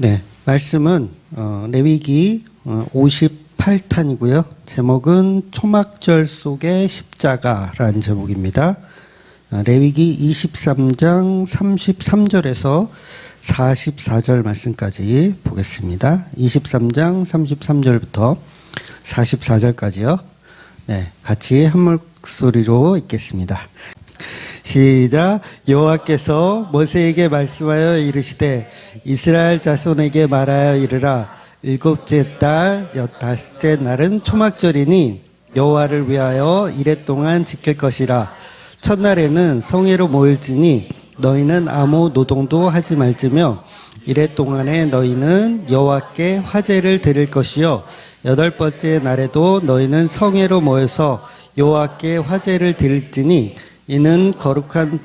네, 말씀은 레위기 58탄이고요. 제목은 초막절 속의 십자가라는 제목입니다. 레위기 23장 33절에서 44절 말씀까지 보겠습니다. 23장 33절부터 44절까지요. 네, 같이 한 목소리로 읽겠습니다. 시작. 여호와께서 모세에게 말씀하여 이르시되 이스라엘 자손에게 말하여 이르라. 일곱째 달 15째 날은 초막절이니 여호와를 위하여 이레 동안 지킬 것이라. 첫날에는 성회로 모일지니 너희는 아무 노동도 하지 말지며 이레 동안에 너희는 여호와께 화제를 드릴 것이요 여덟 번째 날에도 너희는 성회로 모여서 여호와께 화제를 드릴지니 이는 거룩한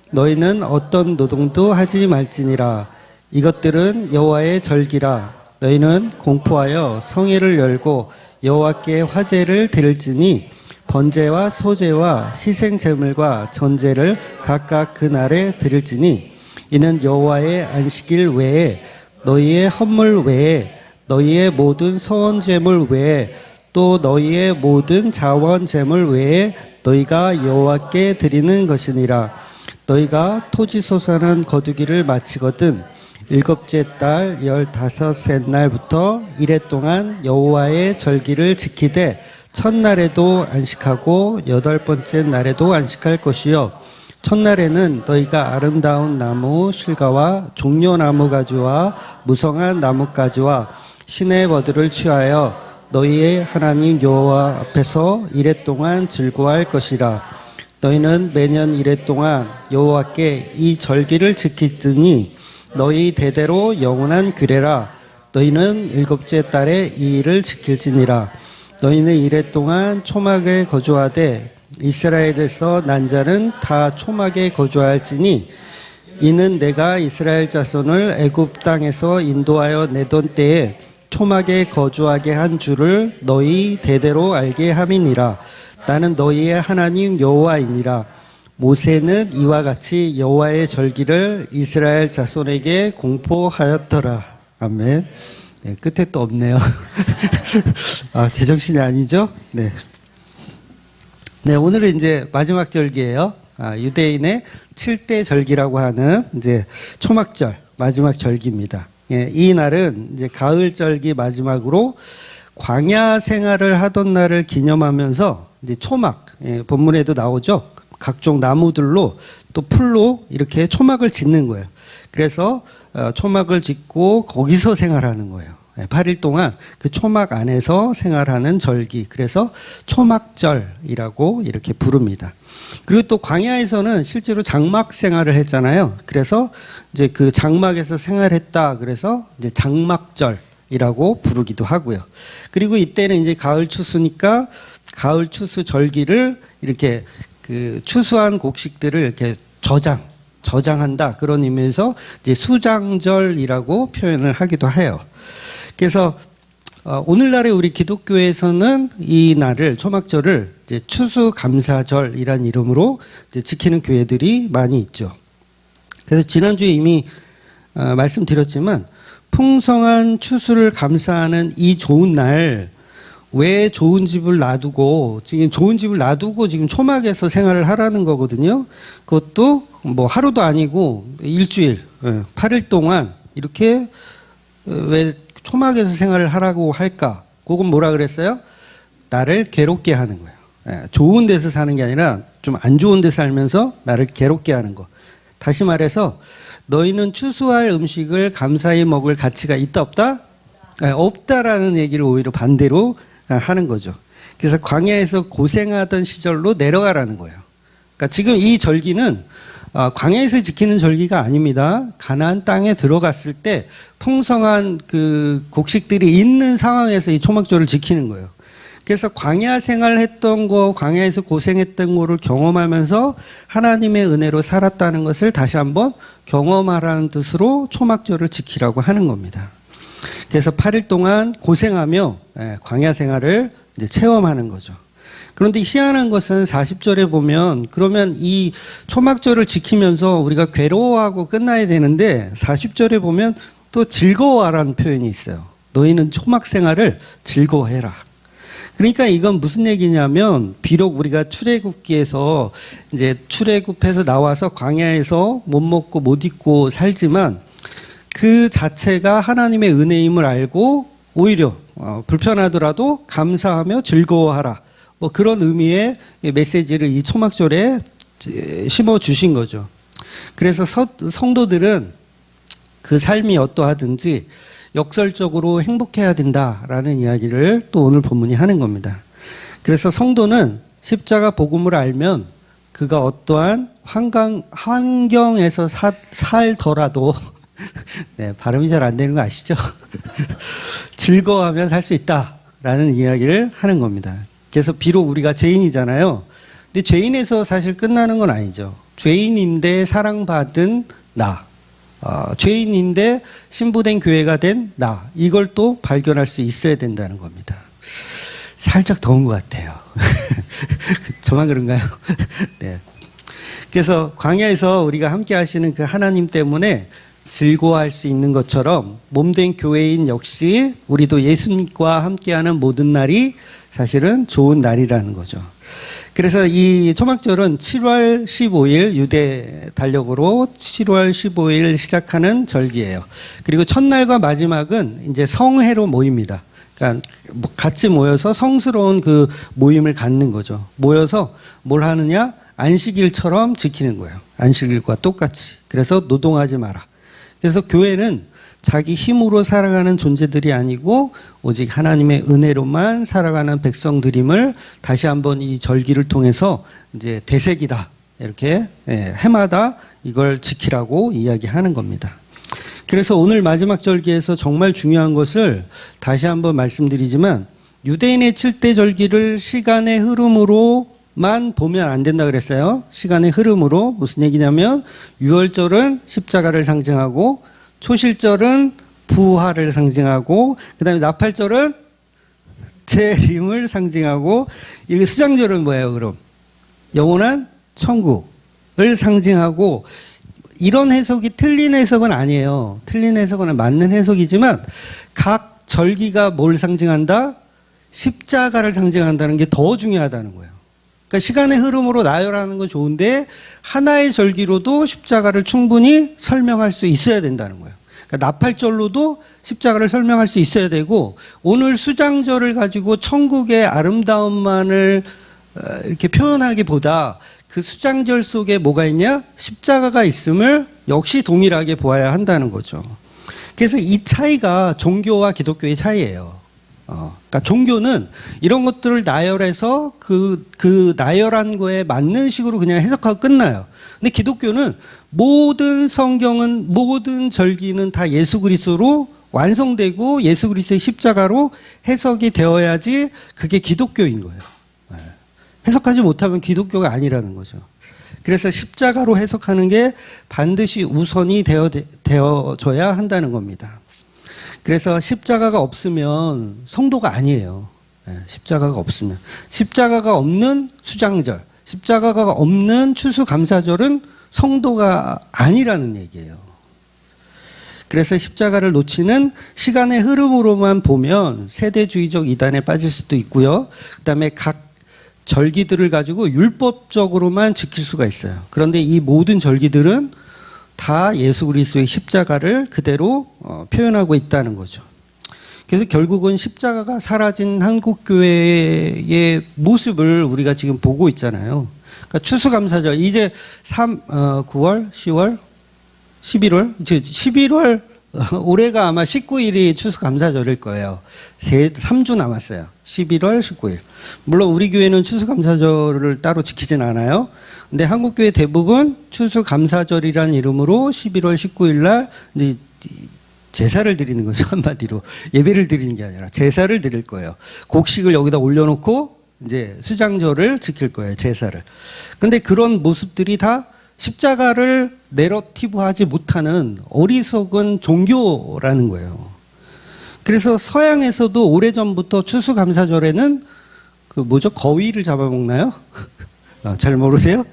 너희는 어떤 노동도 하지 말지니라. 이것들은 여호와의 절기라. 너희는 공포하여 성회를 열고 여호와께 화제를 드릴지니 번제와 소제와 희생 제물과 전제를 각각 그 날에 드릴지니 이는 여호와의 안식일 외에 너희의 헌물 외에 너희의 모든 소원 제물 외에 또 너희의 모든 자원 제물 외에 너희가 여호와께 드리는 것이니라. 너희가 토지 소산한 거두기를 마치거든 일곱째 달 15셋 날부터 이레 동안 여호와의 절기를 지키되 첫날에도 안식하고 여덟 번째 날에도 안식할 것이요 첫날에는 너희가 아름다운 나무 실과와 종려나무 가지와 무성한 나뭇가지와 시내 버들을 취하여 너희의 하나님 여호와 앞에서 이레 동안 즐거워할 것이라. 너희는 매년 이레 동안 여호와께 이 절기를 지키더니 너희 대대로 영원한 규례라. 너희는 일곱째 달에 이 일을 지킬지니라. 너희는 이레 동안 초막에 거주하되 이스라엘에서 난 자는 다 초막에 거주할지니 이는 내가 이스라엘 자손을 애굽 땅에서 인도하여 내던 때에 초막에 거주하게 한 줄을 너희 대대로 알게 함이니라. 나는 너희의 하나님 여호와이니라. 모세는 이와 같이 여호와의 절기를 이스라엘 자손에게 공포하였더라. 아멘. 네, 끝에 또 없네요. 아, 제정신이 아니죠? 네. 네, 오늘은 이제 마지막 절기예요. 유대인의 7대 절기라고 하는 이제 초막절 마지막 절기입니다. 예, 이 날은 이제 가을절기 마지막으로 광야 생활을 하던 날을 기념하면서 이제 초막, 본문에도 나오죠. 각종 나무들로 또 풀로 이렇게 초막을 짓는 거예요. 그래서 초막을 짓고 거기서 생활하는 거예요. 8일 동안 그 초막 안에서 생활하는 절기. 그래서 초막절이라고 이렇게 부릅니다. 그리고 또 광야에서는 실제로 장막 생활을 했잖아요. 그래서 이제 그 장막에서 생활했다. 그래서 이제 장막절이라고 부르기도 하고요. 그리고 이때는 이제 가을 추수니까 가을 추수 절기를 이렇게 그 추수한 곡식들을 이렇게 저장한다. 그런 의미에서 이제 수장절이라고 표현을 하기도 해요. 그래서 오늘날의 우리 기독교에서는 이 날을 초막절을 이제 추수감사절이라는 이름으로 이제 지키는 교회들이 많이 있죠. 그래서 지난주에 이미 말씀드렸지만 풍성한 추수를 감사하는 이 좋은 날 왜 좋은 집을 놔두고 지금 초막에서 생활을 하라는 거거든요. 그것도 뭐 하루도 아니고 일주일, 8일 동안 이렇게 왜 초막에서 생활을 하라고 할까? 그건 뭐라 그랬어요? 나를 괴롭게 하는 거예요. 좋은 데서 사는 게 아니라 좀 안 좋은 데 살면서 나를 괴롭게 하는 거. 다시 말해서 너희는 추수할 음식을 감사히 먹을 가치가 있다 없다? 없다라는 얘기를 오히려 반대로 하는 거죠. 그래서 광야에서 고생하던 시절로 내려가라는 거예요. 그러니까 지금 이 절기는 광야에서 지키는 절기가 아닙니다. 가나안 땅에 들어갔을 때 풍성한 그 곡식들이 있는 상황에서 이 초막절을 지키는 거예요. 그래서 광야 생활했던 거, 광야에서 고생했던 거를 경험하면서 하나님의 은혜로 살았다는 것을 다시 한번 경험하라는 뜻으로 초막절을 지키라고 하는 겁니다. 그래서 8일 동안 고생하며 광야 생활을 이제 체험하는 거죠. 그런데 희한한 것은 40절에 보면 그러면 이 초막절을 지키면서 우리가 괴로워하고 끝나야 되는데 40절에 보면 또 즐거워하라는 표현이 있어요. 너희는 초막 생활을 즐거워해라. 그러니까 이건 무슨 얘기냐면, 비록 우리가 출애굽기에서 이제 출애굽해서 나와서 광야에서 못 먹고 못 입고 살지만 그 자체가 하나님의 은혜임을 알고 오히려 불편하더라도 감사하며 즐거워하라. 뭐 그런 의미의 메시지를 이 초막절에 심어 주신 거죠. 그래서 성도들은 그 삶이 어떠하든지 역설적으로 행복해야 된다라는 이야기를 또 오늘 본문이 하는 겁니다. 그래서 성도는 십자가 복음을 알면 그가 어떠한 환경에서 살더라도 네, 발음이 잘 안 되는 거 아시죠? 즐거워하며 살 수 있다라는 이야기를 하는 겁니다. 그래서 비록 우리가 죄인이잖아요. 근데 죄인에서 사실 끝나는 건 아니죠. 죄인인데 사랑받은 나, 죄인인데 신부된 교회가 된 나, 이걸 또 발견할 수 있어야 된다는 겁니다. 살짝 더운 것 같아요. 저만 그런가요? 네. 그래서 광야에서 우리가 함께 하시는 그 하나님 때문에 즐거워할 수 있는 것처럼 몸된 교회인 역시 우리도 예수님과 함께하는 모든 날이 사실은 좋은 날이라는 거죠. 그래서 이 초막절은 7월 15일 유대 달력으로 7월 15일 시작하는 절기예요. 그리고 첫날과 마지막은 이제 성회로 모입니다. 그러니까 같이 모여서 성스러운 그 모임을 갖는 거죠. 모여서 뭘 하느냐? 안식일처럼 지키는 거예요. 안식일과 똑같이. 그래서 노동하지 마라. 그래서 교회는 자기 힘으로 살아가는 존재들이 아니고 오직 하나님의 은혜로만 살아가는 백성들임을 다시 한번 이 절기를 통해서 이제 되새기다. 이렇게 해마다 이걸 지키라고 이야기하는 겁니다. 그래서 오늘 마지막 절기에서 정말 중요한 것을 다시 한번 말씀드리지만, 유대인의 7대 절기를 시간의 흐름으로만 보면 안 된다 그랬어요. 시간의 흐름으로. 무슨 얘기냐면 유월절은 십자가를 상징하고, 초실절은 부활을 상징하고, 그 다음에 나팔절은 재림을 상징하고, 이렇게 수장절은 뭐예요, 그럼? 영원한 천국을 상징하고, 이런 해석이 틀린 해석은 아니에요. 틀린 해석은 맞는 해석이지만, 각 절기가 뭘 상징한다? 십자가를 상징한다는 게 더 중요하다는 거예요. 그러니까 시간의 흐름으로 나열하는 건 좋은데, 하나의 절기로도 십자가를 충분히 설명할 수 있어야 된다는 거예요. 그러니까 나팔절로도 십자가를 설명할 수 있어야 되고, 오늘 수장절을 가지고 천국의 아름다움만을 이렇게 표현하기보다 그 수장절 속에 뭐가 있냐? 십자가가 있음을 역시 동일하게 보아야 한다는 거죠. 그래서 이 차이가 종교와 기독교의 차이예요. 그러니까 종교는 이런 것들을 나열해서 그 나열한 거에 맞는 식으로 그냥 해석하고 끝나요. 근데 기독교는 모든 성경은, 모든 절기는 다 예수 그리스도로 완성되고 예수 그리스도의 십자가로 해석이 되어야지 그게 기독교인 거예요. 해석하지 못하면 기독교가 아니라는 거죠. 그래서 십자가로 해석하는 게 반드시 우선이 되어져야 한다는 겁니다. 그래서 십자가가 없으면 성도가 아니에요. 십자가가 없으면. 십자가가 없는 수장절, 십자가가 없는 추수감사절은 성도가 아니라는 얘기예요. 그래서 십자가를 놓치는 시간의 흐름으로만 보면 세대주의적 이단에 빠질 수도 있고요. 그 다음에 각 절기들을 가지고 율법적으로만 지킬 수가 있어요. 그런데 이 모든 절기들은 다 예수 그리스도의 십자가를 그대로 표현하고 있다는 거죠. 그래서 결국은 십자가가 사라진 한국교회의 모습을 우리가 지금 보고 있잖아요. 그러니까 추수감사절, 이제 9월, 10월, 11월, 11월, 올해가 아마 19일이 추수감사절일 거예요. 3주 남았어요. 11월, 19일. 물론 우리 교회는 추수감사절을 따로 지키진 않아요. 근데 한국교회 대부분 추수감사절이라는 이름으로 11월 19일 날 이제 제사를 드리는 거죠. 한마디로. 예배를 드리는 게 아니라 제사를 드릴 거예요. 곡식을 여기다 올려놓고 이제 수장절을 지킬 거예요. 제사를. 근데 그런 모습들이 다 십자가를 내러티브하지 못하는 어리석은 종교라는 거예요. 그래서 서양에서도 오래전부터 추수감사절에는 거위를 잡아먹나요? 잘 모르세요?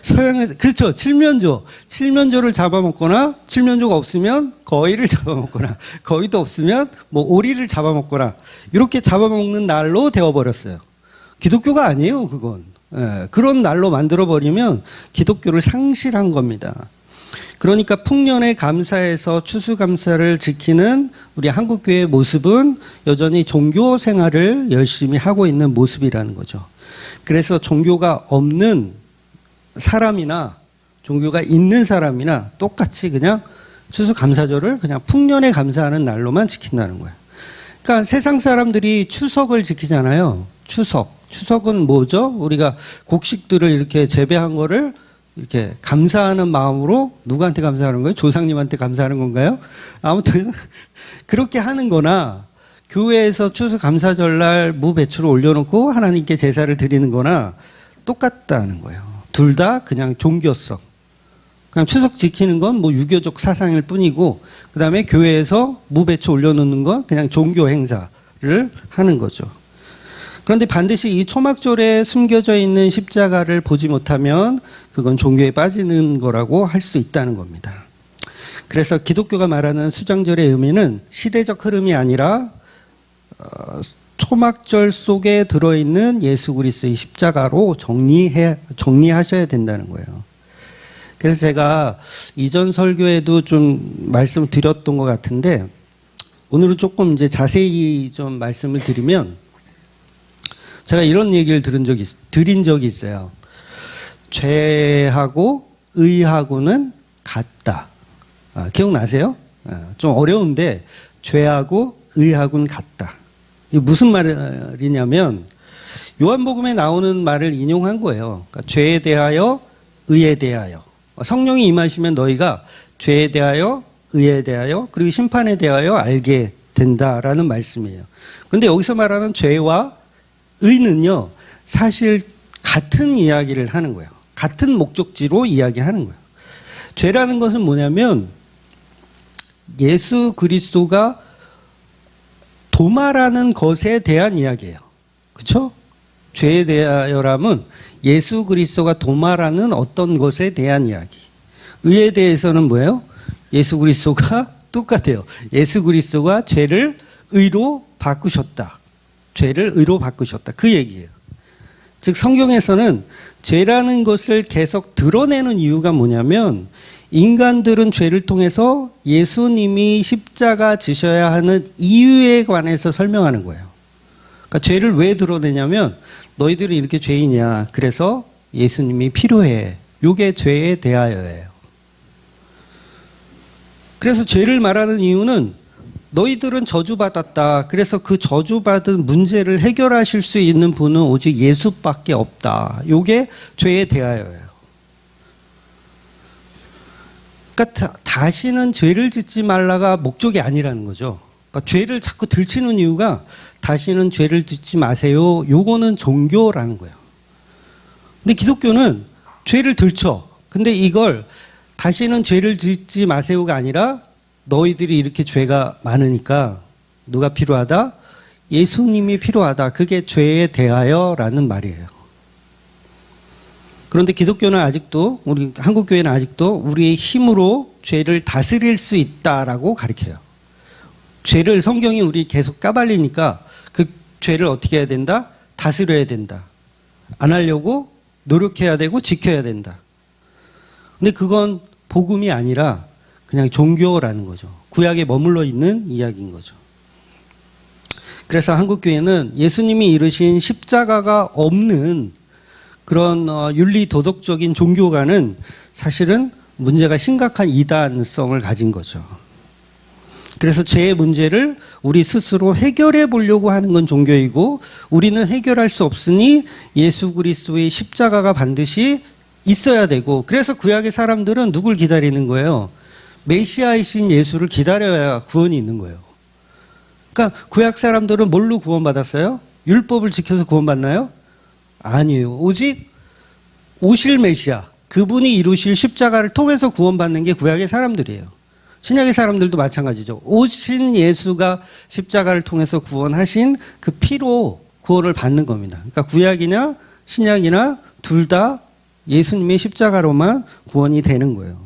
서양에서, 그렇죠. 칠면조를 잡아먹거나, 칠면조가 없으면 거위를 잡아먹거나, 거위도 없으면 뭐 오리를 잡아먹거나, 이렇게 잡아먹는 날로 되어버렸어요. 기독교가 아니에요, 그건. 예, 그런 날로 만들어버리면 기독교를 상실한 겁니다. 그러니까 풍년에 감사해서 추수감사를 지키는 우리 한국교회의 모습은 여전히 종교 생활을 열심히 하고 있는 모습이라는 거죠. 그래서 종교가 없는 사람이나 종교가 있는 사람이나 똑같이 그냥 추수감사절을 그냥 풍년에 감사하는 날로만 지킨다는 거예요. 그러니까 세상 사람들이 추석을 지키잖아요. 추석은 뭐죠? 우리가 곡식들을 이렇게 재배한 거를 이렇게 감사하는 마음으로 누구한테 감사하는 거예요? 조상님한테 감사하는 건가요? 아무튼 그렇게 하는 거나 교회에서 추수감사절날 무배추를 올려놓고 하나님께 제사를 드리는 거나 똑같다는 거예요. 둘 다 그냥 종교성. 그냥 추석 지키는 건 뭐 유교적 사상일 뿐이고, 그 다음에 교회에서 무배추 올려놓는 건 그냥 종교 행사를 하는 거죠. 그런데 반드시 이 초막절에 숨겨져 있는 십자가를 보지 못하면 그건 종교에 빠지는 거라고 할 수 있다는 겁니다. 그래서 기독교가 말하는 수장절의 의미는 시대적 흐름이 아니라 초막절 속에 들어있는 예수 그리스도의 십자가로 정리하셔야 된다는 거예요. 그래서 제가 이전 설교에도 좀 말씀드렸던 것 같은데, 오늘은 조금 이제 자세히 좀 말씀을 드리면, 제가 이런 얘기를 드린 적이 있어요. 죄하고 의하고는 같다. 기억나세요? 좀 어려운데, 죄하고 의하고는 같다. 이게 무슨 말이냐면, 요한복음에 나오는 말을 인용한 거예요. 그러니까 죄에 대하여, 의에 대하여. 성령이 임하시면 너희가 죄에 대하여, 의에 대하여, 그리고 심판에 대하여 알게 된다라는 말씀이에요. 그런데 여기서 말하는 죄와 의는요, 사실 같은 이야기를 하는 거예요. 같은 목적지로 이야기하는 거예요. 죄라는 것은 뭐냐면 예수 그리스도가 도말하는 것에 대한 이야기예요. 그렇죠? 죄에 대하여라면 예수 그리스도가 도말하는 어떤 것에 대한 이야기. 의에 대해서는 뭐예요? 예수 그리스도가 똑같아요. 예수 그리스도가 죄를 의로 바꾸셨다. 죄를 의로 바꾸셨다. 그 얘기예요. 즉 성경에서는 죄라는 것을 계속 드러내는 이유가 뭐냐면, 인간들은 죄를 통해서 예수님이 십자가 지셔야 하는 이유에 관해서 설명하는 거예요. 그러니까 죄를 왜 드러내냐면, 너희들이 이렇게 죄인이야. 그래서 예수님이 필요해. 이게 죄에 대하여예요. 그래서 죄를 말하는 이유는 너희들은 저주받았다. 그래서 그 저주받은 문제를 해결하실 수 있는 분은 오직 예수밖에 없다. 이게 죄에 대하여예요. 그러니까 다시는 죄를 짓지 말라가 목적이 아니라는 거죠. 그러니까 죄를 자꾸 들치는 이유가 다시는 죄를 짓지 마세요. 요거는 종교라는 거예요. 근데 기독교는 죄를 들쳐. 근데 이걸 다시는 죄를 짓지 마세요가 아니라 너희들이 이렇게 죄가 많으니까 누가 필요하다? 예수님이 필요하다. 그게 죄에 대하여라는 말이에요. 그런데 기독교는 아직도, 우리 한국교회는 아직도 우리의 힘으로 죄를 다스릴 수 있다라고 가르쳐요. 죄를 성경이 우리 계속 까발리니까 그 죄를 어떻게 해야 된다? 다스려야 된다. 안 하려고 노력해야 되고 지켜야 된다. 근데 그건 복음이 아니라 그냥 종교라는 거죠. 구약에 머물러 있는 이야기인 거죠. 그래서 한국교회는 예수님이 이루신 십자가가 없는 그런 윤리 도덕적인 종교가는 사실은 문제가 심각한 이단성을 가진 거죠. 그래서 죄의 문제를 우리 스스로 해결해 보려고 하는 건 종교이고, 우리는 해결할 수 없으니 예수 그리스도의 십자가가 반드시 있어야 되고, 그래서 구약의 사람들은 누굴 기다리는 거예요? 메시아이신 예수를 기다려야 구원이 있는 거예요. 그러니까 구약 사람들은 뭘로 구원받았어요? 율법을 지켜서 구원받나요? 아니에요. 오직 오실 메시아, 그분이 이루실 십자가를 통해서 구원받는 게 구약의 사람들이에요. 신약의 사람들도 마찬가지죠. 오신 예수가 십자가를 통해서 구원하신 그 피로 구원을 받는 겁니다. 그러니까 구약이냐 신약이나 둘 다 예수님의 십자가로만 구원이 되는 거예요.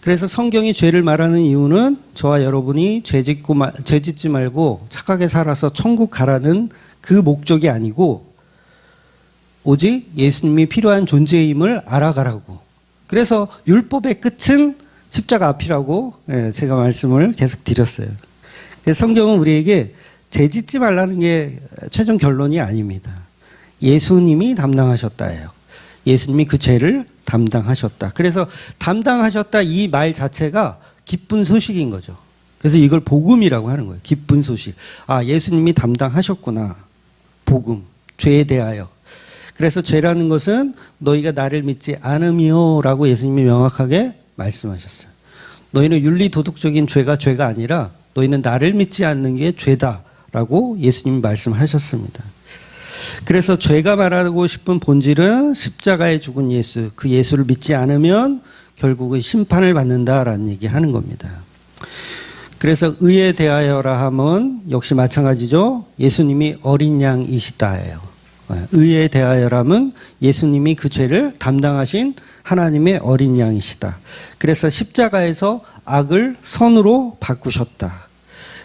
그래서 성경이 죄를 말하는 이유는 저와 여러분이 죄 짓지 말고 착하게 살아서 천국 가라는 그 목적이 아니고 오직 예수님이 필요한 존재임을 알아가라고. 그래서 율법의 끝은 십자가 앞이라고 제가 말씀을 계속 드렸어요. 그래서 성경은 우리에게 죄 짓지 말라는 게 최종 결론이 아닙니다. 예수님이 담당하셨다예요. 예수님이 그 죄를 담당하셨다. 그래서 담당하셨다 이 말 자체가 기쁜 소식인 거죠. 그래서 이걸 복음이라고 하는 거예요. 기쁜 소식. 아, 예수님이 담당하셨구나. 복음. 죄에 대하여. 그래서 죄라는 것은 너희가 나를 믿지 않음이요라고 예수님이 명확하게 말씀하셨어요. 너희는 윤리 도덕적인 죄가 아니라 너희는 나를 믿지 않는 게 죄다라고 예수님이 말씀하셨습니다. 그래서 죄가 말하고 싶은 본질은 십자가에 죽은 예수, 그 예수를 믿지 않으면 결국은 심판을 받는다라는 얘기하는 겁니다. 그래서 의에 대하여라 함은 역시 마찬가지죠. 예수님이 어린 양이시다예요. 의에 대하여라면 예수님이 그 죄를 담당하신 하나님의 어린 양이시다. 그래서 십자가에서 악을 선으로 바꾸셨다.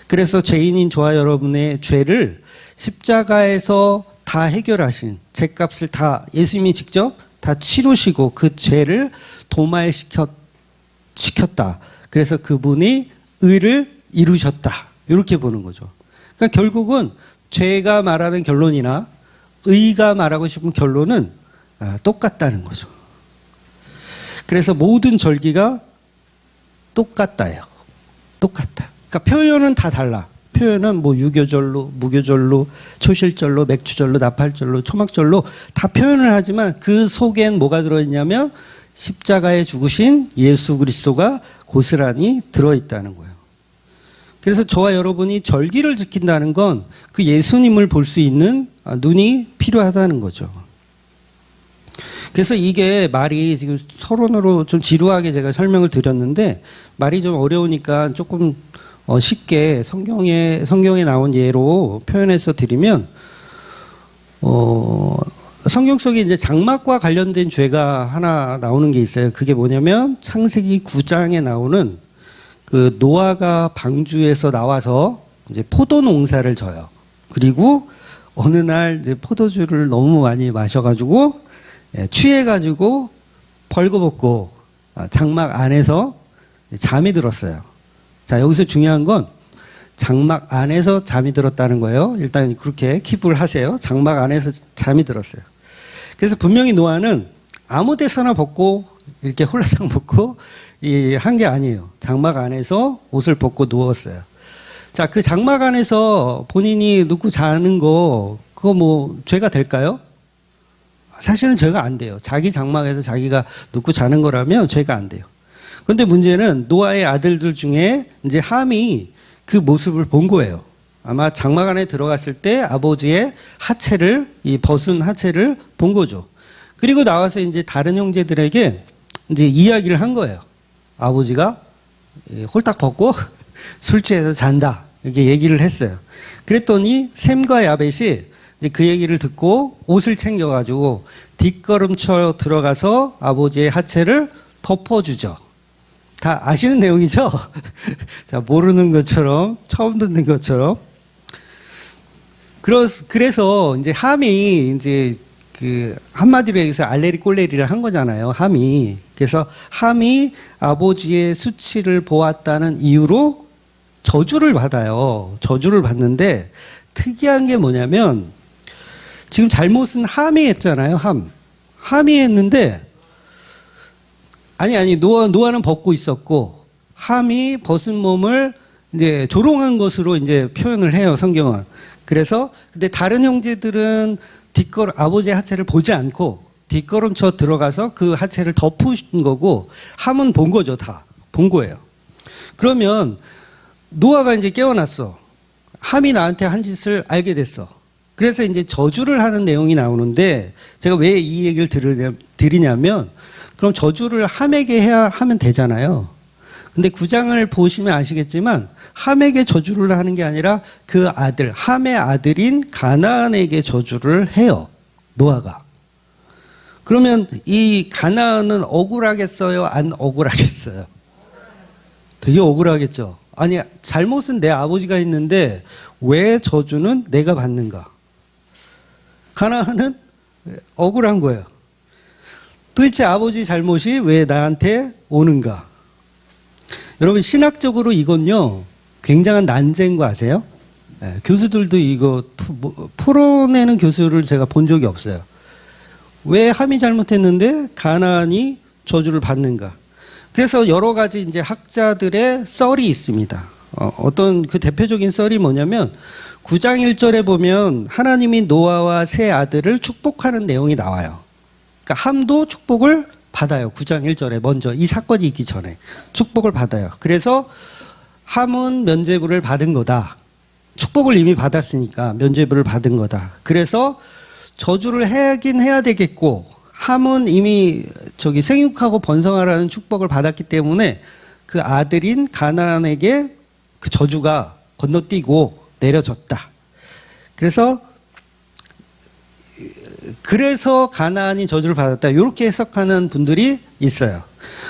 그래서 죄인인 저와 여러분의 죄를 십자가에서 다 해결하신, 죄값을 다 예수님이 직접 다 치르시고 그 죄를 도말시켰다. 그래서 그분이 의를 이루셨다. 이렇게 보는 거죠. 그러니까 결국은 죄가 말하는 결론이나 의가 말하고 싶은 결론은 똑같다는 거죠. 그래서 모든 절기가 똑같다요. 똑같다. 그러니까 표현은 다 달라. 표현은 뭐 유교절로, 무교절로, 초실절로, 맥주절로, 나팔절로, 초막절로 다 표현을 하지만 그 속엔 뭐가 들어있냐면 십자가에 죽으신 예수 그리스도가 고스란히 들어있다는 거예요. 그래서 저와 여러분이 절기를 지킨다는 건 그 예수님을 볼 수 있는 눈이 필요하다는 거죠. 그래서 이게 말이 지금 서론으로 좀 지루하게 제가 설명을 드렸는데 말이 좀 어려우니까 조금 쉽게 성경에 나온 예로 표현해서 드리면 성경 속에 이제 장막과 관련된 죄가 하나 나오는 게 있어요. 그게 뭐냐면 창세기 9장에 나오는 그 노아가 방주에서 나와서 이제 포도 농사를 져요. 그리고 어느 날 이제 포도주를 너무 많이 마셔가지고 취해가지고 벌거벗고 장막 안에서 잠이 들었어요. 자, 여기서 중요한 건 장막 안에서 잠이 들었다는 거예요. 일단 그렇게 킵을 하세요. 장막 안에서 잠이 들었어요. 그래서 분명히 노아는 아무 데서나 벗고 이렇게 홀라당 벗고 한 게 아니에요. 장막 안에서 옷을 벗고 누웠어요. 자, 그 장막 안에서 본인이 눕고 자는 거 그거 뭐 죄가 될까요? 사실은 죄가 안 돼요. 자기 장막에서 자기가 눕고 자는 거라면 죄가 안 돼요. 그런데 문제는 노아의 아들들 중에 이제 함이 그 모습을 본 거예요. 아마 장막 안에 들어갔을 때 아버지의 하체를, 이 벗은 하체를 본 거죠. 그리고 나와서 이제 다른 형제들에게 이제 이야기를 한 거예요. 아버지가 홀딱 벗고 술 취해서 잔다. 이렇게 얘기를 했어요. 그랬더니 셈과 야벳이 이제 그 얘기를 듣고 옷을 챙겨가지고 뒷걸음쳐 들어가서 아버지의 하체를 덮어주죠. 다 아시는 내용이죠? 자, 모르는 것처럼, 처음 듣는 것처럼. 그래서 이제 함이 이제 그 한마디로 해서 알레리 꼴레리를 한 거잖아요. 함이. 그래서 함이 아버지의 수치를 보았다는 이유로 저주를 받아요. 저주를 받는데 특이한 게 뭐냐면 지금 잘못은 함이 했잖아요. 함이 했는데 아니 노아는 벗고 있었고 함이 벗은 몸을 이제 조롱한 것으로 이제 표현을 해요. 성경은. 그래서 근데 다른 형제들은 아버지의 하체를 보지 않고 뒷걸음쳐 들어가서 그 하체를 덮으신 거고 함은 본 거죠. 다 본 거예요. 그러면 노아가 이제 깨어났어. 함이 나한테 한 짓을 알게 됐어. 그래서 이제 저주를 하는 내용이 나오는데 제가 왜 이 얘기를 드리냐면 그럼 저주를 함에게 하면 되잖아요. 근데 9장을 보시면 아시겠지만 함에게 저주를 하는 게 아니라 그 아들, 함의 아들인 가나안에게 저주를 해요. 노아가. 그러면 이 가나안은 억울하겠어요? 안 억울하겠어요? 되게 억울하겠죠. 아니, 잘못은 내 아버지가 했는데 왜 저주는 내가 받는가? 가나안은 억울한 거예요. 도대체 아버지 잘못이 왜 나한테 오는가? 여러분, 신학적으로 이건요, 굉장한 난제인 거 아세요? 네, 교수들도 이거 풀어내는 교수를 제가 본 적이 없어요. 왜 함이 잘못했는데 가나안이 저주를 받는가? 그래서 여러 가지 이제 학자들의 썰이 있습니다. 어떤 그 대표적인 썰이 뭐냐면 9장 1절에 보면 하나님이 노아와 세 아들을 축복하는 내용이 나와요. 그러니까 함도 축복을 받아요. 9장 1절에 먼저 이 사건이 있기 전에 축복을 받아요. 그래서 함은 면죄부를 받은 거다. 축복을 이미 받았으니까 면죄부를 받은 거다. 그래서 저주를 하긴 해야 되겠고 함은 이미 생육하고 번성하라는 축복을 받았기 때문에 그 아들인 가나안에게 그 저주가 건너뛰고 내려졌다. 그래서 가나안이 저주를 받았다. 이렇게 해석하는 분들이 있어요.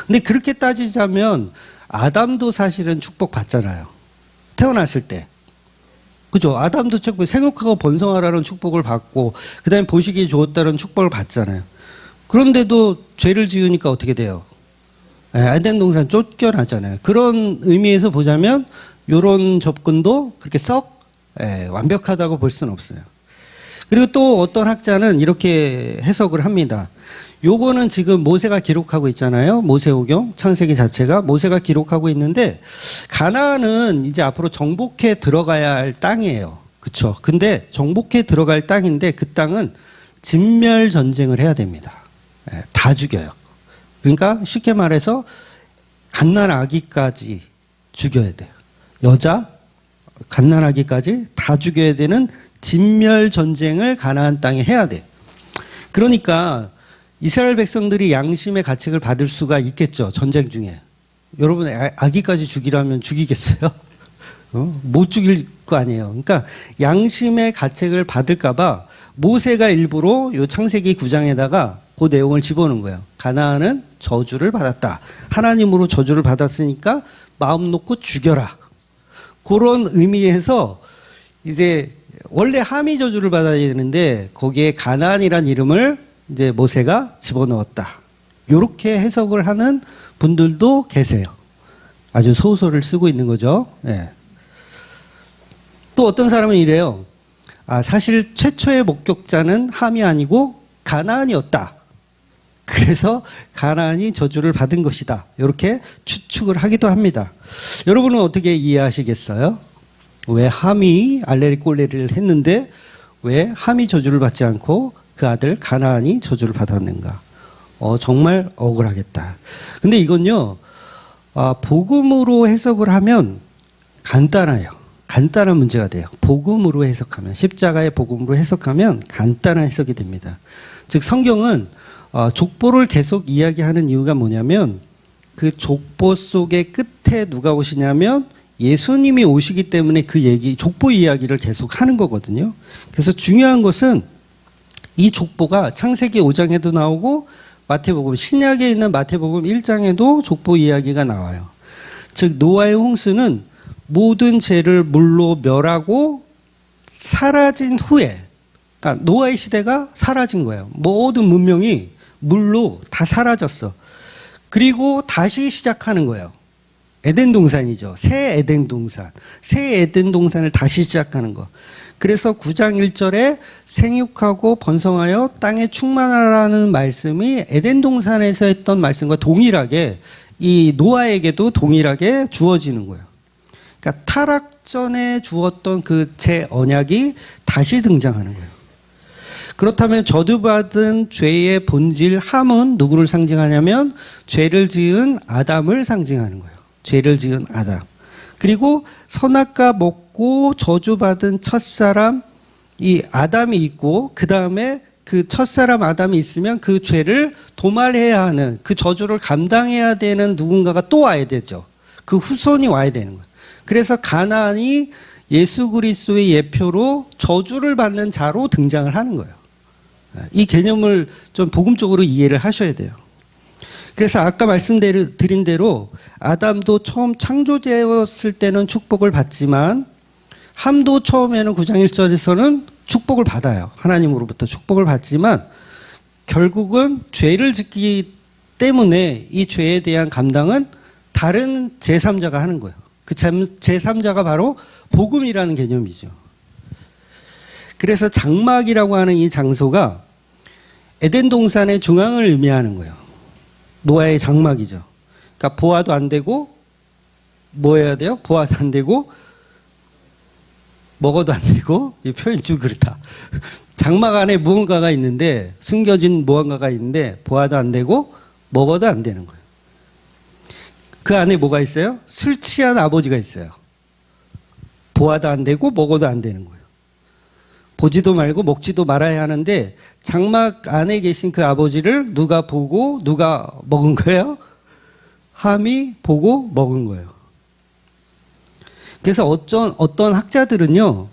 근데 그렇게 따지자면 아담도 사실은 축복 받잖아요. 태어났을 때. 그죠? 아담도 생육하고 번성하라는 축복을 받고 그다음에 보시기에 좋았다는 축복을 받잖아요. 그런데도 죄를 지으니까 어떻게 돼요? 에덴 동산 쫓겨나잖아요. 그런 의미에서 보자면 이런 접근도 그렇게 썩 완벽하다고 볼 수는 없어요. 그리고 또 어떤 학자는 이렇게 해석을 합니다. 요거는 지금 모세가 기록하고 있잖아요. 모세오경, 창세기 자체가 모세가 기록하고 있는데 가나안은 이제 앞으로 정복해 들어가야 할 땅이에요. 그렇죠? 근데 정복해 들어갈 땅인데 그 땅은 진멸 전쟁을 해야 됩니다. 다 죽여요. 그러니까 쉽게 말해서 갓난아기까지 죽여야 돼요. 여자, 갓난아기까지 다 죽여야 되는 진멸 전쟁을 가나안 땅에 해야 돼요. 그러니까 이스라엘 백성들이 양심의 가책을 받을 수가 있겠죠. 전쟁 중에. 여러분 아기까지 죽이라면 죽이겠어요? 못 죽일 거 아니에요. 그러니까 양심의 가책을 받을까 봐 모세가 일부러 요 창세기 9장에다가 그 내용을 집어넣은 거예요. 가나안은 저주를 받았다. 하나님으로 저주를 받았으니까 마음 놓고 죽여라. 그런 의미에서 이제 원래 함이 저주를 받아야 되는데 거기에 가나안이란 이름을 이제 모세가 집어넣었다. 이렇게 해석을 하는 분들도 계세요. 아주 소설을 쓰고 있는 거죠. 네. 또 어떤 사람은 이래요. 사실 최초의 목격자는 함이 아니고 가나안이었다. 그래서 가나안이 저주를 받은 것이다. 이렇게 추측을 하기도 합니다. 여러분은 어떻게 이해하시겠어요? 왜 함이 알레리 꼴레리를 했는데 왜 함이 저주를 받지 않고 그 아들 가나안이 저주를 받았는가? 정말 억울하겠다. 근데 이건요, 복음으로 해석을 하면 간단해요. 간단한 문제가 돼요. 복음으로 해석하면, 십자가의 복음으로 해석하면 간단한 해석이 됩니다. 즉 성경은 족보를 계속 이야기하는 이유가 뭐냐면 그 족보 속의 끝에 누가 오시냐면 예수님이 오시기 때문에 그 족보 이야기를 계속 하는 거거든요. 그래서 중요한 것은 이 족보가 창세기 5장에도 나오고 마태복음, 신약에 있는 마태복음 1장에도 족보 이야기가 나와요. 즉 노아의 홍수는 모든 죄를 물로 멸하고 사라진 후에, 그러니까 노아의 시대가 사라진 거예요. 모든 문명이 물로 다 사라졌어. 그리고 다시 시작하는 거예요. 에덴 동산이죠. 새 에덴 동산. 새 에덴 동산을 다시 시작하는 거. 그래서 9장 1절에 생육하고 번성하여 땅에 충만하라는 말씀이 에덴 동산에서 했던 말씀과 동일하게 이 노아에게도 동일하게 주어지는 거예요. 그러니까 타락 전에 주었던 그 제 언약이 다시 등장하는 거예요. 그렇다면 저주받은 죄의 본질 함은 누구를 상징하냐면 죄를 지은 아담을 상징하는 거예요. 죄를 지은 아담. 그리고 선악과 먹고 저주받은 첫사람 이 아담이 있고 그 다음에 그 첫사람 아담이 있으면 그 죄를 도말해야 하는 그 저주를 감당해야 되는 누군가가 또 와야 되죠. 그 후손이 와야 되는 거예요. 그래서 가나안이 예수 그리스도의 예표로 저주를 받는 자로 등장을 하는 거예요. 이 개념을 좀 복음적으로 이해를 하셔야 돼요. 그래서 아까 말씀드린 대로 아담도 처음 창조되었을 때는 축복을 받지만 함도 처음에는 9장 1절에서는 축복을 받아요. 하나님으로부터 축복을 받지만 결국은 죄를 짓기 때문에 이 죄에 대한 감당은 다른 제3자가 하는 거예요. 그 제3자가 바로 복음이라는 개념이죠. 그래서 장막이라고 하는 이 장소가 에덴 동산의 중앙을 의미하는 거예요. 노아의 장막이죠. 그러니까 보아도 안 되고 뭐 해야 돼요? 보아도 안 되고 먹어도 안 되고, 이 표현이 좀 그렇다. 장막 안에 무언가가 있는데, 숨겨진 무언가가 있는데 보아도 안 되고 먹어도 안 되는 거예요. 그 안에 뭐가 있어요? 술 취한 아버지가 있어요. 보아도 안 되고 먹어도 안 되는 거예요. 보지도 말고 먹지도 말아야 하는데 장막 안에 계신 그 아버지를 누가 보고 누가 먹은 거예요? 함이 보고 먹은 거예요. 그래서 어떤 학자들은요,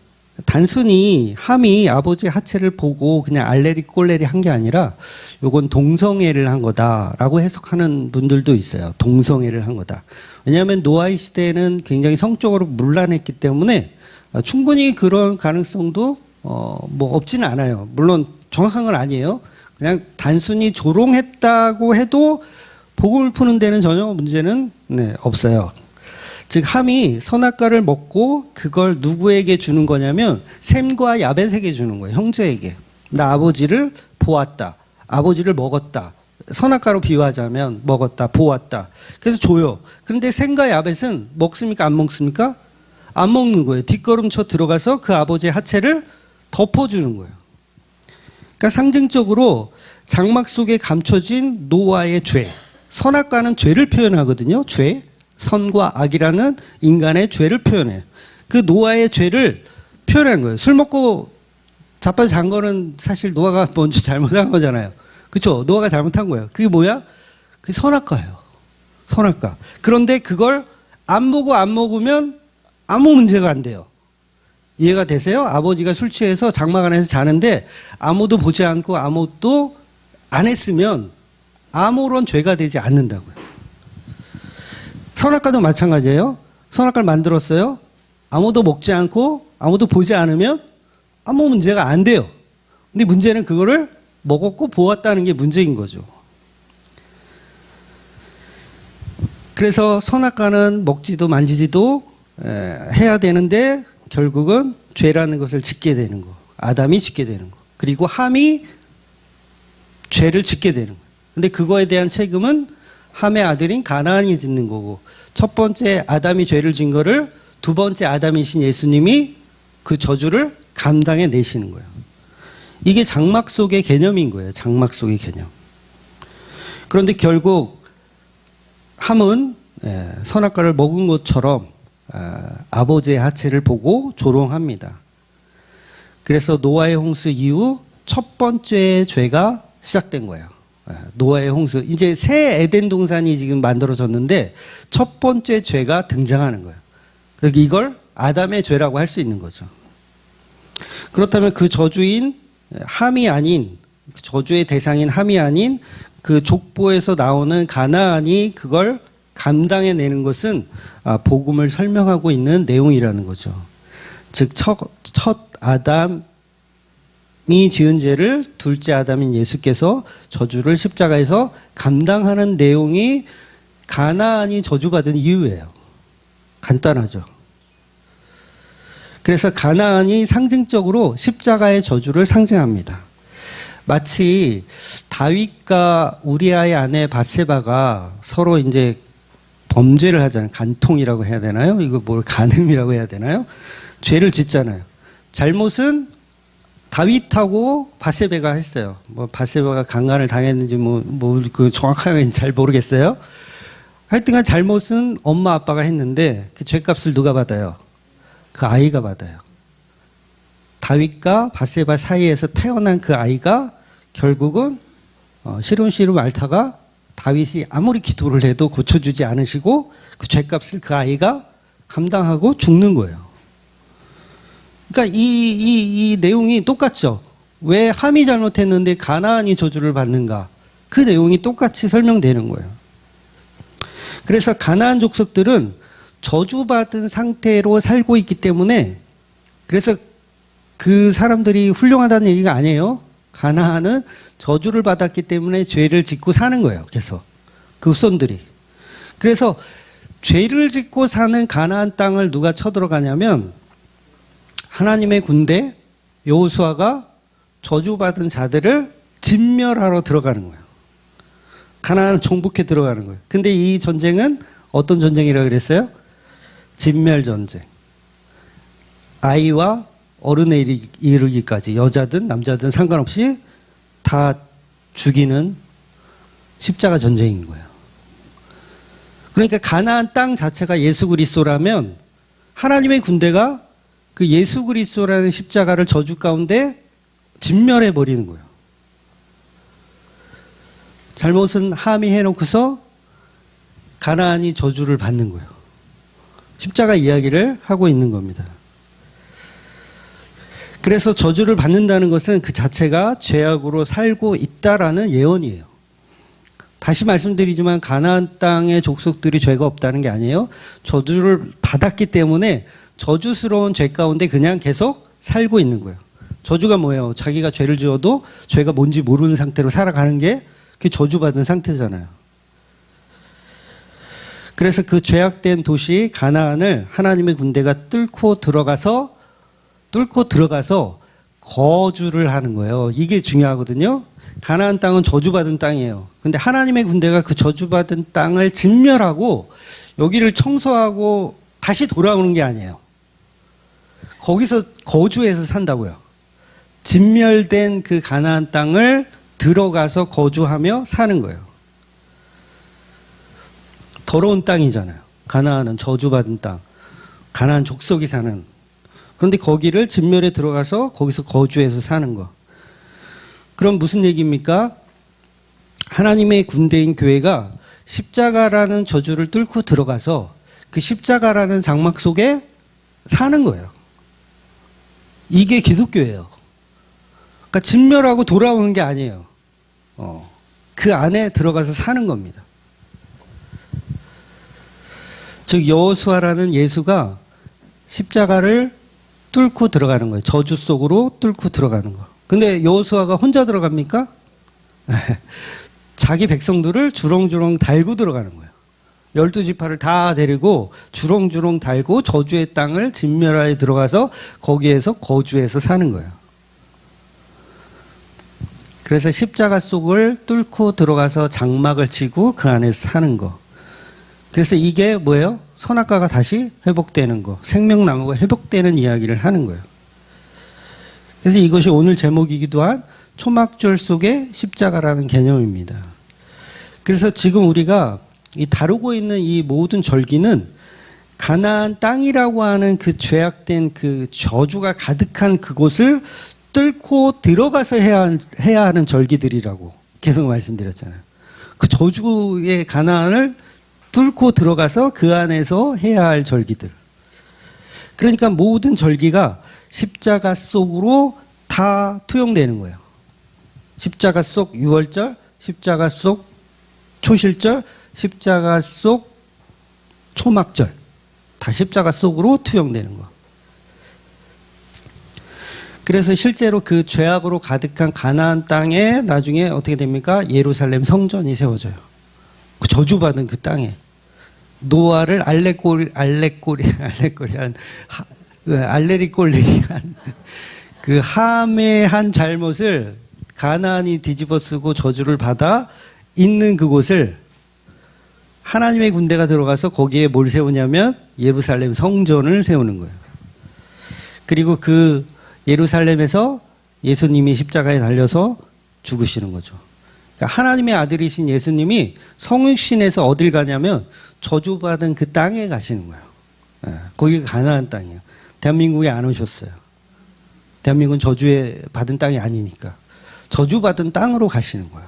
단순히 함이 아버지의 하체를 보고 그냥 알레리 꼴레리 한 게 아니라 요건 동성애를 한 거다라고 해석하는 분들도 있어요. 동성애를 한 거다. 왜냐하면 노아의 시대에는 굉장히 성적으로 문란했기 때문에 충분히 그런 가능성도 뭐 없지는 않아요. 물론 정확한 건 아니에요. 그냥 단순히 조롱했다고 해도 복음을 푸는 데는 전혀 문제는 없어요. 즉 함이 선악과를 먹고 그걸 누구에게 주는 거냐면 셈과 야벳에게 주는 거예요. 형제에게. 나 아버지를 보았다. 아버지를 먹었다. 선악과로 비유하자면 먹었다. 보았다. 그래서 줘요. 그런데 셈과 야벳은 먹습니까? 안 먹습니까? 안 먹는 거예요. 뒷걸음쳐 들어가서 그 아버지의 하체를 덮어주는 거예요. 그러니까 상징적으로 장막 속에 감춰진 노아의 죄. 선악과는 죄를 표현하거든요. 죄. 선과 악이라는 인간의 죄를 표현해요. 그 노아의 죄를 표현한 거예요. 술 먹고 자빠져 잔 거는 사실 노아가 먼저 잘못한 거잖아요. 그렇죠? 노아가 잘못한 거예요. 그게 뭐야? 그게 선악과예요. 선악과. 그런데 그걸 안 보고 안 먹으면 아무 문제가 안 돼요. 이해가 되세요? 아버지가 술 취해서 장막 안에서 자는데 아무도 보지 않고 아무것도 안 했으면 아무런 죄가 되지 않는다고요. 선악과도 마찬가지예요. 선악과를 만들었어요. 아무도 먹지 않고 아무도 보지 않으면 아무 문제가 안 돼요. 근데 문제는 그거를 먹었고 보았다는 게 문제인 거죠. 그래서 선악과는 먹지도 만지지도 해야 되는데 결국은 죄라는 것을 짓게 되는 거. 아담이 짓게 되는 거. 그리고 함이 죄를 짓게 되는 거. 근데 그거에 대한 책임은 함의 아들인 가나안이 짓는 거고, 첫 번째 아담이 죄를 진 거를 두 번째 아담이신 예수님이 그 저주를 감당해 내시는 거예요. 이게 장막 속의 개념인 거예요. 장막 속의 개념. 그런데 결국 함은 선악과를 먹은 것처럼 아버지의 하체를 보고 조롱합니다. 그래서 노아의 홍수 이후 첫 번째 죄가 시작된 거예요. 노아의 홍수. 이제 새 에덴 동산이 지금 만들어졌는데 첫 번째 죄가 등장하는 거예요. 그러니까 이걸 아담의 죄라고 할 수 있는 거죠. 그렇다면 그 저주인 함이 아닌, 저주의 대상인 함이 아닌 그 족보에서 나오는 가나안이 그걸 감당해내는 것은 복음을 설명하고 있는 내용이라는 거죠. 즉 첫 아담이 지은 죄를 둘째 아담인 예수께서 저주를 십자가에서 감당하는 내용이 가나안이 저주받은 이유예요. 간단하죠. 그래서 가나안이 상징적으로 십자가의 저주를 상징합니다. 마치 다윗과 우리아의 아내 바세바가 서로 이제 범죄를 하잖아요. 간통이라고 해야 되나요? 이거 뭘 간음이라고 해야 되나요? 죄를 짓잖아요. 잘못은 다윗하고 바세바가 했어요. 뭐 바세바가 강간을 당했는지 그 정확하게 잘 모르겠어요. 하여튼간 잘못은 엄마 아빠가 했는데 그 죄값을 누가 받아요? 그 아이가 받아요. 다윗과 바세바 사이에서 태어난 그 아이가 결국은 시름시름 앓다가 다윗이 아무리 기도를 해도 고쳐주지 않으시고 그 죄값을 그 아이가 감당하고 죽는 거예요. 그러니까 이 내용이 똑같죠. 왜 함이 잘못했는데 가나안이 저주를 받는가? 그 내용이 똑같이 설명되는 거예요. 그래서 가나안 족속들은 저주받은 상태로 살고 있기 때문에, 그래서 그 사람들이 훌륭하다는 얘기가 아니에요. 가나안은 저주를 받았기 때문에 죄를 짓고 사는 거예요. 계속 그 후손들이. 그래서 죄를 짓고 사는 가나안 땅을 누가 쳐들어가냐면 하나님의 군대 여호수아가 저주받은 자들을 진멸하러 들어가는 거예요. 가나안을 정복해 들어가는 거예요. 근데 이 전쟁은 어떤 전쟁이라고 그랬어요? 진멸 전쟁. 아이와 어른에 이르기까지 여자든 남자든 상관없이 다 죽이는 십자가 전쟁인 거예요. 그러니까 가나안 땅 자체가 예수 그리스도라면 하나님의 군대가 그 예수 그리스도라는 십자가를 저주 가운데 진멸해 버리는 거예요. 잘못은 함이 해놓고서 가나안이 저주를 받는 거예요. 십자가 이야기를 하고 있는 겁니다. 그래서 저주를 받는다는 것은 그 자체가 죄악으로 살고 있다라는 예언이에요. 다시 말씀드리지만 가나안 땅의 족속들이 죄가 없다는 게 아니에요. 저주를 받았기 때문에 저주스러운 죄 가운데 그냥 계속 살고 있는 거예요. 저주가 뭐예요? 자기가 죄를 지어도 죄가 뭔지 모르는 상태로 살아가는 게 그게 저주받은 상태잖아요. 그래서 그 죄악된 도시 가나안을 하나님의 군대가 뚫고 들어가서 거주를 하는 거예요. 이게 중요하거든요. 가나안 땅은 저주받은 땅이에요. 근데 하나님의 군대가 그 저주받은 땅을 진멸하고 여기를 청소하고 다시 돌아오는 게 아니에요. 거기서 거주해서 산다고요. 진멸된 그 가나안 땅을 들어가서 거주하며 사는 거예요. 더러운 땅이잖아요. 가나안은 저주받은 땅. 가나안 족속이 사는. 그런데 거기를 진멸에 들어가서 거기서 거주해서 사는 거. 그럼 무슨 얘기입니까? 하나님의 군대인 교회가 십자가라는 저주를 뚫고 들어가서 그 십자가라는 장막 속에 사는 거예요. 이게 기독교예요. 그러니까 진멸하고 돌아오는 게 아니에요. 그 안에 들어가서 사는 겁니다. 즉 여호수아라는 예수가 십자가를 뚫고 들어가는 거예요. 저주 속으로 뚫고 들어가는 거. 근데 여호수아가 혼자 들어갑니까? 자기 백성들을 주렁주렁 달고 들어가는 거예요. 12지파를 다 데리고 주렁주렁 달고 저주의 땅을 진멸하에 들어가서 거기에서 거주해서 사는 거예요. 그래서 십자가 속을 뚫고 들어가서 장막을 치고 그 안에서 사는 거. 그래서 이게 뭐예요? 선악과가 다시 회복되는 거. 생명나무가 회복되는 이야기를 하는 거예요. 그래서 이것이 오늘 제목이기도 한 초막절 속의 십자가라는 개념입니다. 그래서 지금 우리가 이 다루고 있는 이 모든 절기는 가나안 땅이라고 하는 그 죄악된 그 저주가 가득한 그곳을 뚫고 들어가서 해야 하는 절기들이라고 계속 말씀드렸잖아요. 그 저주의 가나안을 뚫고 들어가서 그 안에서 해야 할 절기들. 그러니까 모든 절기가 십자가 속으로 다 투영되는 거예요. 십자가 속 유월절, 십자가 속 초실절, 십자가 속 초막절. 다 십자가 속으로 투영되는 거. 그래서 실제로 그 죄악으로 가득한 가나안 땅에 나중에 어떻게 됩니까? 예루살렘 성전이 세워져요. 그 저주받은 그 땅에. 노아를 알레리꼴레리한 그 함의 한 잘못을 가나안이 뒤집어쓰고 저주를 받아 있는 그곳을 하나님의 군대가 들어가서 거기에 뭘 세우냐면 예루살렘 성전을 세우는 거예요. 그리고 그 예루살렘에서 예수님이 십자가에 달려서 죽으시는 거죠. 그러니까 하나님의 아들이신 예수님이 성육신에서 어딜 가냐면 저주받은 그 땅에 가시는 거예요. 거기가 가나안 땅이에요. 대한민국에 안 오셨어요. 대한민국은 저주에 받은 땅이 아니니까. 저주받은 땅으로 가시는 거예요.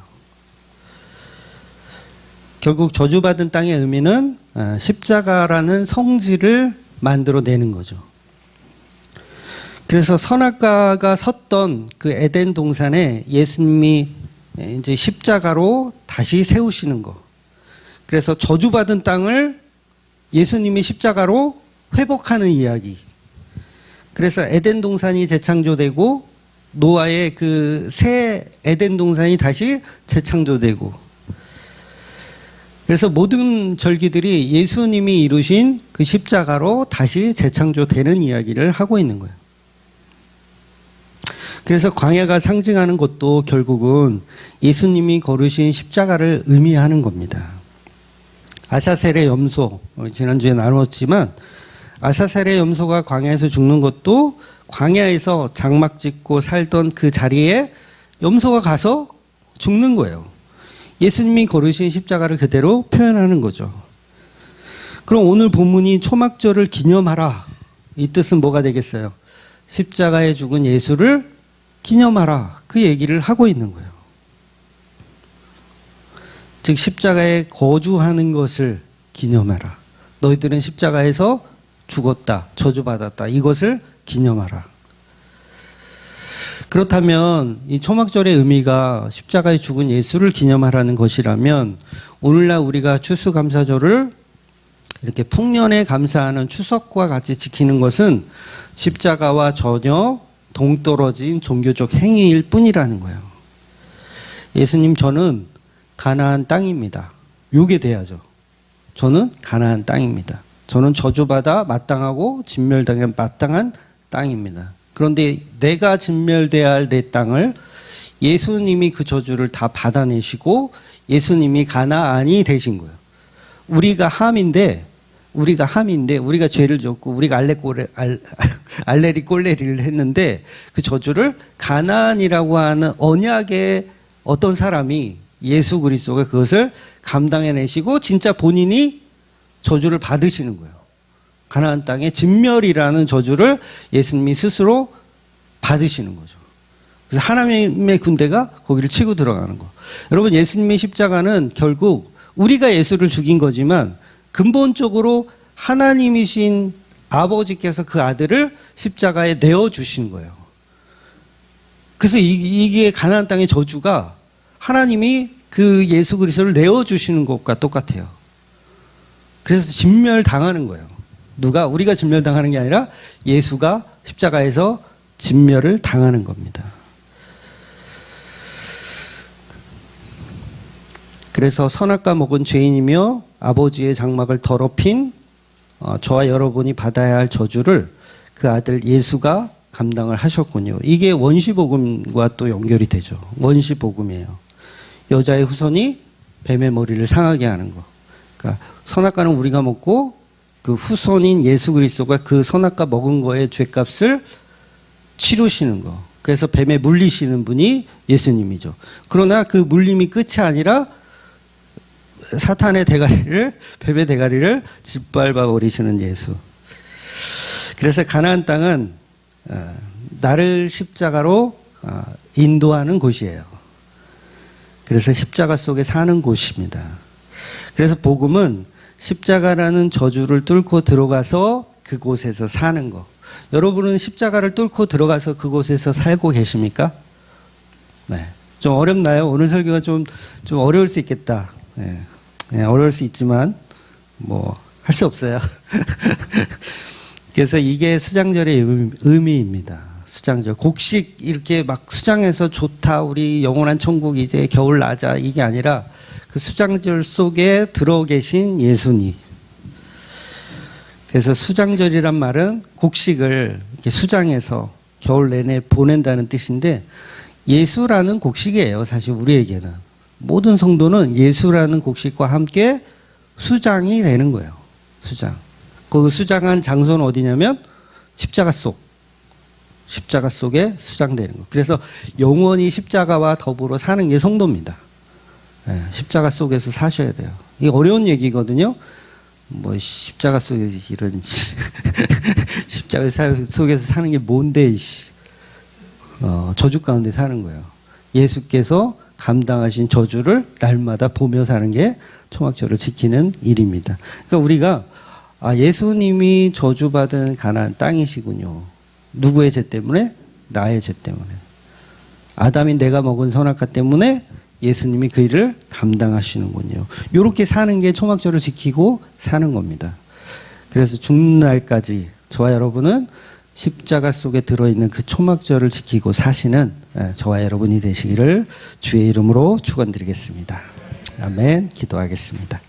결국 저주받은 땅의 의미는 십자가라는 성질을 만들어내는 거죠. 그래서 선악과가 섰던 그 에덴 동산에 예수님이 이제 십자가로 다시 세우시는 거. 그래서 저주받은 땅을 예수님이 십자가로 회복하는 이야기. 그래서 에덴 동산이 재창조되고 노아의 그 새 에덴 동산이 다시 재창조되고, 그래서 모든 절기들이 예수님이 이루신 그 십자가로 다시 재창조되는 이야기를 하고 있는 거예요. 그래서 광야가 상징하는 것도 결국은 예수님이 걸으신 십자가를 의미하는 겁니다. 아사셀의 염소, 지난주에 나눴지만 아사셀의 염소가 광야에서 죽는 것도 광야에서 장막 짓고 살던 그 자리에 염소가 가서 죽는 거예요. 예수님이 걸으신 십자가를 그대로 표현하는 거죠. 그럼 오늘 본문이 초막절을 기념하라, 이 뜻은 뭐가 되겠어요? 십자가에 죽은 예수를 기념하라, 그 얘기를 하고 있는 거예요. 즉 십자가에 거주하는 것을 기념하라. 너희들은 십자가에서 죽었다, 저주받았다, 이것을 기념하라. 그렇다면 이 초막절의 의미가 십자가에 죽은 예수를 기념하라는 것이라면, 오늘날 우리가 추수감사절을 이렇게 풍년에 감사하는 추석과 같이 지키는 것은 십자가와 전혀 동떨어진 종교적 행위일 뿐이라는 거예요. 예수님, 저는 가나안 땅입니다. 요게 돼야죠. 저는 가나안 땅입니다. 저는 저주받아 마땅하고 진멸당한 마땅한 땅입니다. 그런데 내가 진멸돼야 할 내 땅을 예수님이 그 저주를 다 받아내시고 예수님이 가나안이 되신 거예요. 우리가 함인데 우리가 죄를 졌고 우리가 알레리 꼴레리를 했는데 그 저주를 가나안이라고 하는 언약의 어떤 사람이 예수 그리스도가 그것을 감당해내시고 진짜 본인이 저주를 받으시는 거예요. 가나안 땅의 진멸이라는 저주를 예수님이 스스로 받으시는 거죠. 그래서 하나님의 군대가 거기를 치고 들어가는 거. 여러분, 예수님의 십자가는 결국 우리가 예수를 죽인 거지만 근본적으로 하나님이신 아버지께서 그 아들을 십자가에 내어주신 거예요. 그래서 이게 가나안 땅의 저주가 하나님이 그 예수 그리스도를 내어주시는 것과 똑같아요. 그래서 진멸당하는 거예요. 누가? 우리가 진멸당하는 게 아니라 예수가 십자가에서 진멸을 당하는 겁니다. 그래서 선악과 먹은 죄인이며 아버지의 장막을 더럽힌 저와 여러분이 받아야 할 저주를 그 아들 예수가 감당을 하셨군요. 이게 원시복음과 또 연결이 되죠. 원시복음이에요. 여자의 후손이 뱀의 머리를 상하게 하는 거. 그러니까 선악과는 우리가 먹고 그 후손인 예수 그리스도가 그 선악과 먹은 거의 죄값을 치르시는 거. 그래서 뱀에 물리시는 분이 예수님이죠. 그러나 그 물림이 끝이 아니라 사탄의 대가리를, 뱀의 대가리를 짓밟아 버리시는 예수. 그래서 가나안 땅은 나를 십자가로 인도하는 곳이에요. 그래서 십자가 속에 사는 곳입니다. 그래서 복음은 십자가라는 저주를 뚫고 들어가서 그곳에서 사는 거. 여러분은 십자가를 뚫고 들어가서 그곳에서 살고 계십니까? 네. 좀 어렵나요? 오늘 설교가 좀 어려울 수 있겠다. 네. 네, 어려울 수 있지만 뭐 할 수 없어요. 그래서 이게 수장절의 의미입니다. 수장절. 곡식 이렇게 막 수장해서 좋다, 우리 영원한 천국 이제 겨울 나자, 이게 아니라 그 수장절 속에 들어 계신 예수님. 그래서 수장절이란 말은 곡식을 이렇게 수장해서 겨울 내내 보낸다는 뜻인데, 예수라는 곡식이에요. 사실 우리에게는 모든 성도는 예수라는 곡식과 함께 수장이 되는 거예요. 수장. 그 수장한 장소는 어디냐면 십자가 속에 수장되는 거. 그래서 영원히 십자가와 더불어 사는 게 성도입니다. 네, 십자가 속에서 사셔야 돼요. 이게 어려운 얘기거든요. 뭐 십자가 속에서 이런 십자가 속에서 사는 게 뭔데, 저주 가운데 사는 거예요. 예수께서 감당하신 저주를 날마다 보며 사는 게 초막절을 지키는 일입니다. 그러니까 우리가 예수님이 저주받은 가나안 땅이시군요. 누구의 죄 때문에? 나의 죄 때문에. 아담이 내가 먹은 선악과 때문에 예수님이 그 일을 감당하시는군요. 이렇게 사는 게 초막절을 지키고 사는 겁니다. 그래서 죽는 날까지 저와 여러분은 십자가 속에 들어있는 그 초막절을 지키고 사시는 저와 여러분이 되시기를 주의 이름으로 축원드리겠습니다. 아멘. 기도하겠습니다.